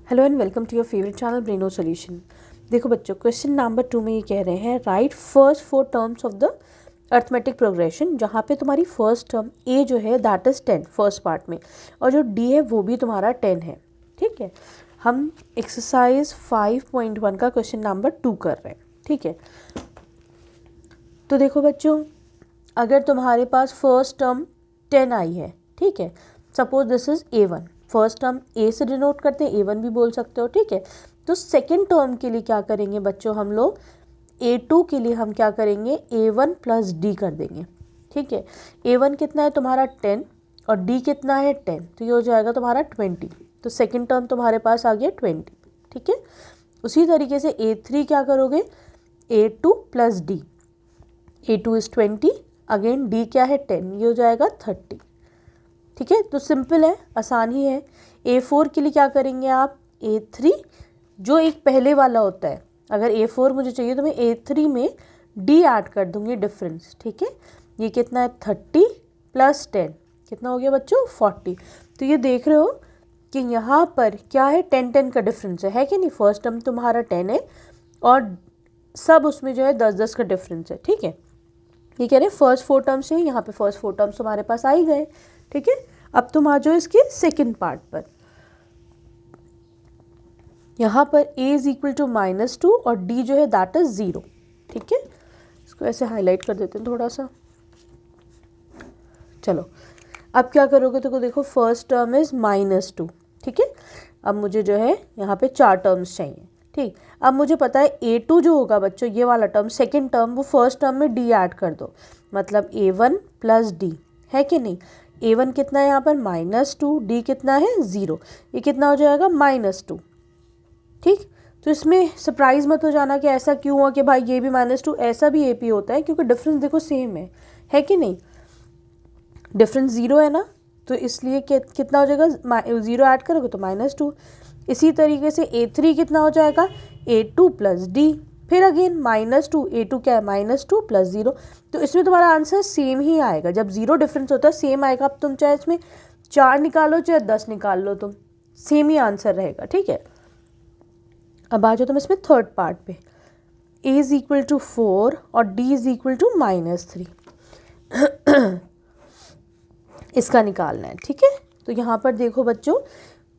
Hello and welcome to your favourite channel Braino solution. देखो बच्चों, question number 2 में ये कह रहे हैं right first 4 terms of the arithmetic progression, जहाँ पे तुम्हारी फर्स्ट टर्म ए जो है दैट इज़ 10 फर्स्ट पार्ट में, और जो डी है वो भी तुम्हारा 10 है। ठीक है, हम एक्सरसाइज 5.1 का क्वेश्चन नंबर 2 कर रहे हैं। ठीक है, तो देखो बच्चों, अगर तुम्हारे पास फर्स्ट टर्म 10 आई है, ठीक है, suppose this is A1, first term A से डिनोट करते हैं, A1 भी बोल सकते हो। ठीक है, तो सेकेंड टर्म के लिए क्या करेंगे बच्चों, हम लोग A2 के लिए हम क्या करेंगे, A1 प्लस डी कर देंगे। ठीक है, A1 कितना है तुम्हारा 10 और D कितना है 10, तो ये हो जाएगा तुम्हारा 20। तो सेकेंड टर्म तुम्हारे पास आ गया 20। ठीक है, उसी तरीके से A3 क्या करोगे, A2 plus D, A2 is 20, again D क्या है 10, ये हो जाएगा 30। ठीक है, तो सिंपल है, आसान ही है। A4 के लिए क्या करेंगे आप, A3 जो एक पहले वाला होता है, अगर A4 मुझे चाहिए तो मैं A3 में D ऐड कर दूंगी, डिफरेंस। ठीक है, ये कितना है 30 प्लस 10, कितना हो गया बच्चों 40। तो ये देख रहे हो कि यहाँ पर क्या है, 10-10 का डिफरेंस है कि नहीं। फर्स्ट टर्म तुम्हारा 10 है और सब उसमें जो है 10-10 का डिफरेंस है। ठीक है, ये कह रहे हैं फर्स्ट 4 टर्म्स है, यहाँ पे फर्स्ट 4 टर्म्स हमारे पास आ ही गए। ठीक है, अब तुम आ जाओ इसके सेकेंड पार्ट पर। यहाँ पर a इज इक्वल टू -2 और d जो है दैट इज 0। ठीक है, इसको ऐसे हाईलाइट कर देते हैं थोड़ा सा। चलो, अब क्या करोगे, तो देखो फर्स्ट टर्म इज -2। ठीक है, अब मुझे जो है यहाँ पे 4 टर्म्स चाहिए। ठीक, अब मुझे पता है A2 जो होगा बच्चों, ये वाला टर्म सेकेंड टर्म, वो फर्स्ट टर्म में D ऐड कर दो, मतलब A1 प्लस डी, है कि नहीं। A1 कितना है यहाँ पर -2, D कितना है 0, ये कितना हो जाएगा -2। ठीक, तो इसमें सरप्राइज मत हो जाना कि ऐसा क्यों हुआ कि भाई ये भी -2, ऐसा भी AP होता है, क्योंकि डिफरेंस देखो सेम है कि नहीं, डिफरेंस 0 है ना, तो इसलिए कितना हो जाएगा, 0 ऐड करोगे तो -2। इसी तरीके से A3 कितना हो जाएगा, A2 प्लस डी, फिर अगेन -2, A2 क्या है -2 प्लस 0। तो इसमें तुम्हारा आंसर सेम ही आएगा, जब 0 डिफरेंस होता है सेम आएगा। अब तुम चाहे इसमें 4 निकालो चाहे 10 निकाल लो, तुम सेम ही आंसर रहेगा। ठीक है, अब आ जाओ तुम इसमें थर्ड पार्ट पे। A इज इक्वल टू 4 और D इज इक्वल टू -3, इसका निकालना है। ठीक है, तो यहाँ पर देखो बच्चों,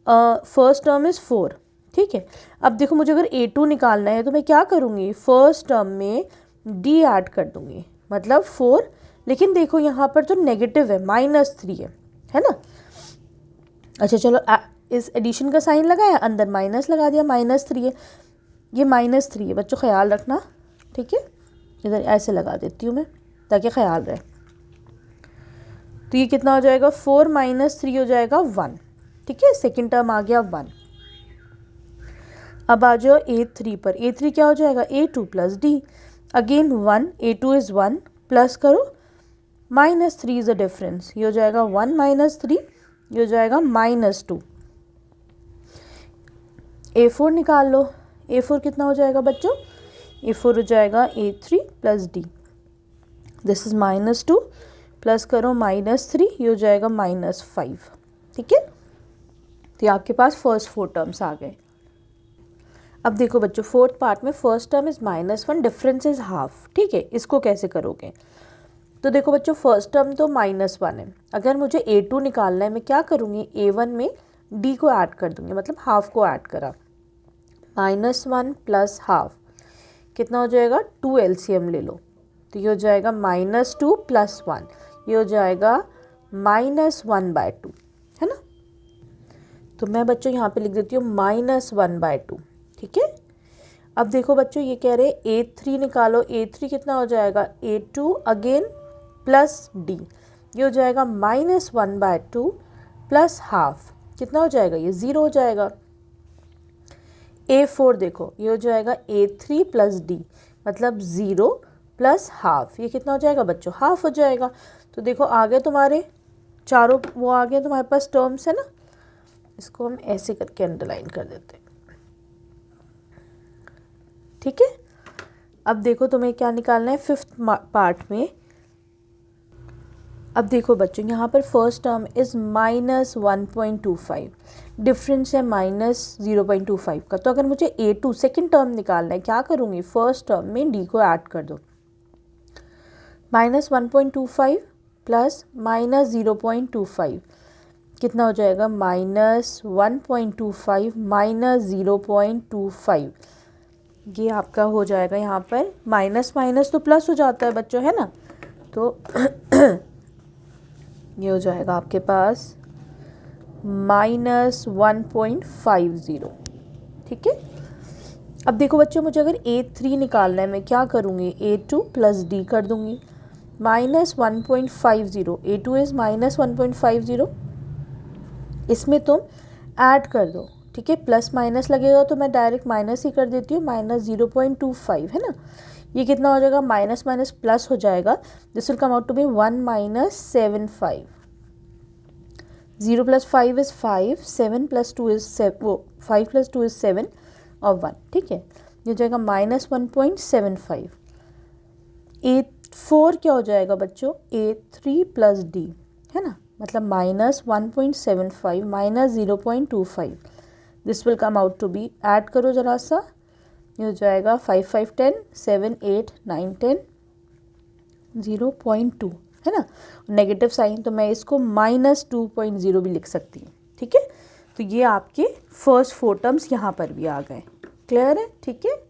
फर्स्ट टर्म इज़ 4। ठीक है, अब देखो मुझे अगर A2 निकालना है तो मैं क्या करूँगी, फर्स्ट टर्म में D ऐड कर दूँगी, मतलब 4। लेकिन देखो यहाँ पर तो नेगेटिव है, -3 है ना। अच्छा चलो, इस एडिशन का साइन लगाया, अंदर माइनस लगा दिया, -3 है, ये -3 है बच्चों, ख्याल रखना। ठीक है, इधर ऐसे लगा देती हूँ मैं ताकि ख्याल रहे। तो ये कितना हो जाएगा, 4 - 3 हो जाएगा 1। ठीक है, सेकेंड टर्म आ गया 1। अब आ जाओ A3 पर, A3 क्या हो जाएगा, A2 plus D, again 1, A2 is 1, plus करो -3 इज़ अ डिफरेंस, ये हो जाएगा 1 - 3, ये हो जाएगा -2। A4 निकाल लो, A4 कितना हो जाएगा बच्चों, A4 हो जाएगा A3 plus D, this is -2, plus करो -3, ये हो जाएगा -5। ठीक है, तो ये आपके पास फर्स्ट 4 टर्म्स आ गए। अब देखो बच्चों, फोर्थ पार्ट में first term is -1, difference is half. ठीक है, इसको कैसे करोगे, तो देखो बच्चों, फर्स्ट टर्म तो -1 है, अगर मुझे A2 निकालना है मैं क्या करूँगी, A1 में D को ऐड कर दूँगी, मतलब हाफ को ऐड करा, -1 प्लस हाफ कितना हो जाएगा, 2 LCM ले लो, तो ये हो जाएगा -2 प्लस 1, ये हो जाएगा -1/2, है ना। तो मैं बच्चों यहाँ पे लिख देती हूँ -1/2। ठीक है, अब देखो बच्चों, ये कह रहे हैं A3 निकालो, A3 कितना हो जाएगा, A2 अगेन प्लस D, ये हो जाएगा -1/2 प्लस हाफ, कितना हो जाएगा, ये 0 हो जाएगा। A4 देखो, ये हो जाएगा A3 प्लस D, मतलब 0 प्लस हाफ, ये कितना हो जाएगा बच्चों, हाफ हो जाएगा। तो देखो आ गए तुम्हारे चारों, वो आ गए तुम्हारे पास टर्म्स, है ना। इसको हम ऐसे करके अंडरलाइन कर देते हैं। ठीक है, अब देखो तुम्हें क्या निकालना है फिफ्थ पार्ट में। अब देखो बच्चों, यहाँ पर फर्स्ट टर्म इज़ -1.25, डिफरेंस है -0.25 का। तो अगर मुझे A2 सेकेंड टर्म निकालना है, क्या करूँगी, फर्स्ट टर्म में D को ऐड कर दो। -1.25 प्लस -0.25 कितना हो जाएगा, -1.25 -0.25। ये आपका हो जाएगा यहाँ पर माइनस माइनस तो प्लस हो जाता है बच्चों, है ना। तो ये हो जाएगा आपके पास -1.50। ठीक है। अब देखो बच्चों, मुझे अगर A3 निकालना है, मैं क्या करूँगी, A2 प्लस D कर दूँगी। -1.50, A2 इज़ -1.50, इसमें तुम ऐड कर दो। ठीक है, प्लस माइनस लगेगा तो मैं डायरेक्ट माइनस ही कर देती हूँ, -0.25 है ना। ये कितना हो जाएगा, माइनस माइनस प्लस हो जाएगा, this will come out to be 1 - 7.5। 0 + 5 is 5, 7 + 2 is 5 + 2 is 7 और 1। ठीक है, ये हो जाएगा -1.75। A4 क्या हो जाएगा बच्चों, A3 + D, है ना, मतलब -1.75 -0.25, this will come out to be, add करो ज़रा सा, ये हो जाएगा 5 - 5 = 10, 7 - 8 - 9 - 10, 0.2, है ना। नेगेटिव साइन तो मैं इसको -2.0 भी लिख सकती हूँ। ठीक है, तो ये आपके फर्स्ट 4 टर्म्स यहाँ पर भी आ गए। क्लियर है, ठीक है।